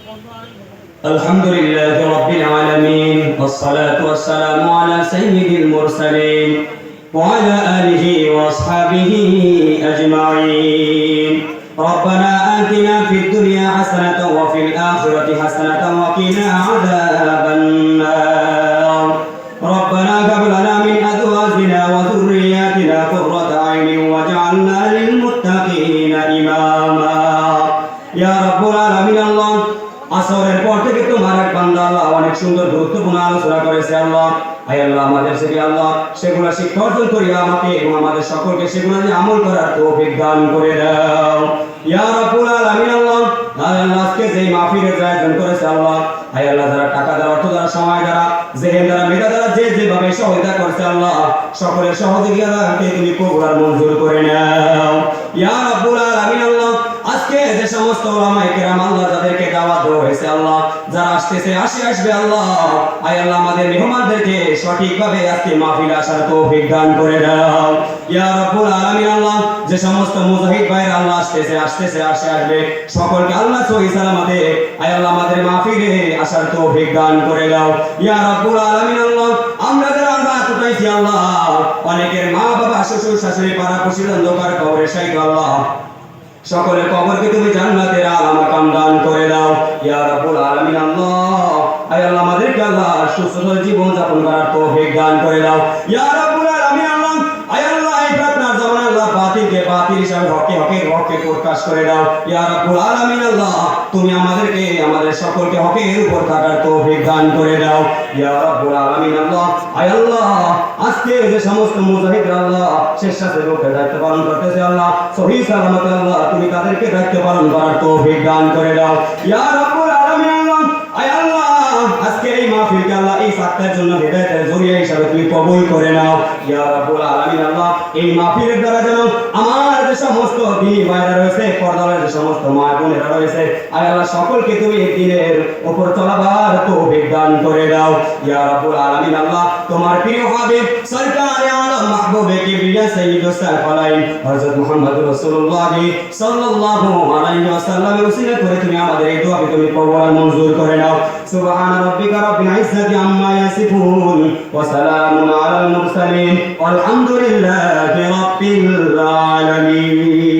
الحمد لله رب العالمين والصلاة والسلام على سيد المرسلين وعلى آله وأصحابه أجمعين. ربنا آتنا في الدنيا حسنة وفي الآخرة حسنة وقنا عذاب النار. ربنا هب لنا من أزواجنا وذرياتنا قرة أعين واجعلنا للمتقين إماما. يا رب العالمين الله আসরের পর থেকে তোমার এক বান্দা আল্লাহ অনেক সুন্দর গুরুত্বপূর্ণ আলোচনা করেছে আল্লাহ। আয় আল্লাহ আমাদের থেকে আল্লাহ সেগুলো শিক্ষা অর্জন করিয়া আমাকে এবং আমাদের সকলকে সেগুলো দিয়ে আমল করার তৌফিক দান করে দাও ইয়া রাব্বুল আলামিন আল্লাহ। আল্লাহ আজকে যে মাহফিলের আয়োজন করেছে আল্লাহ, আয় আল্লাহ যারা টাকা দ্বারা, অর্থ দ্বারা, সময় দ্বারা, জেহেন দ্বারা, মেধা দ্বারা যে যেভাবে সহায়তা করছে আল্লাহ, সকলের সহযোগিতাকে তুমি কবুল আর মঞ্জুর করে নাও ইয়া রাব্বুল আলামিন আল্লাহ। আজকে যে সমস্ত ওলামায়ে কেরাম আল্লাহ যাদেরকে দাওয়াত দেওয়া হয়েছে আল্লাহ, যারা আসতেছে আসবে আল্লাহ, আয় আল্লাহ আমাদের মেহমানদেরকে সঠিকভাবে আজকে মাহফিলে আসার তৌফিক দান করে দাও ইয়া রাব্বুল আলামিন আল্লাহ। যে সমস্ত মুজাহিদ ভাইরা আল্লাহ আসতেছে আসবে সকলকে আল্লাহ সহি সালামতে আয় আল্লাহ আমাদের মাহফিলে আসার তৌফিক দান করে দাও ইয়া রাব্বুল আলামিন আল্লাহ। আমরা যারা রাত উঠাইছি আল্লাহ, অনেকের মা বাবা, শ্বশুর শাশুড়ি, পাড়া প্রতিবেশী, অন্ধকার কবরে শায়িত আল্লাহ, সকলের কবরকে তুমি জান্নাতের আলা মাকাম দান করে দাও ইয়া রাব্বুল আলামিন আল্লাহ। আয় আল্লাহ আমাদেরকে আল্লাহ সুস্থ জীবন যাপন করার তৌফিক দান করে দাও ইয়া রাব্বুল আলামিন আল্লাহ। আয় আল্লাহ এই প্রার্থনার জবান আল্লাহ বাতিলকে বাতিল হিসাবে হককে প্রকাশ করে দাও ইয়া রাব্বুল আলামিন আল্লাহ। তুমি আমাদেরকে আমাদের সকলকে হকের উপর থাকার তৌফিক দান করে দাও ইয়া রাব্বুল আলামিন আল্লাহ। আয় আল্লাহ আজকে যে সমস্ত মুজাহিদরা আল্লাহ স্বেচ্ছাসেবকের দায়িত্ব পালন করতেছে আল্লাহ, সহি সালামতে আল্লাহ তুমি তাদেরকে দায়িত্ব পালন করার তৌফিক দান করে দাও ইয়া রাব্বুল আলামিন আল্লাহ। আয় আল্লাহ আজকে এই মাহফিলকে আল্লাহ এই সাক্তার জন্য হেদায়েতের জরিয়া হিসাবে তুমি কবুল করে নাও ইয়া রাব্বুল আলামিন আল্লাহ। এই মাহফিলের দ্বারা যেন আমার যে সমস্ত দিনী ভাইরা রয়েছে, পর্দার যে সমস্ত মা বোনেরা রয়েছে, আয় আল্লাহ সকলকে তুমি এই দিনের উপর চলাবার তৌফিক দান করে দাও ইয়া রাব্বুল আলামিন আল্লাহ। তোমার প্রিয় হাবিব সরকারে আলম মাহবুবে কিবরিয়া সাইয়্যিদুস সালাফালাইন হযরত মুহাম্মদুর রাসূলুল্লাহ সাল্লাল্লাহু আলাইহি ওয়াসাল্লামের উসিলা করে তুমি আমাদের এই দোয়াকে তুমি কবুল আর মঞ্জুর করে নাও। সুবহান রাব্বিকা রাব্বিল ইজ্জাতি আম্মা ইয়াসিফুন ওয়া সালামুন আলাল মুরসালিন ওয়ালহামদুলিল্লাহি রাব্বিল আলামিন।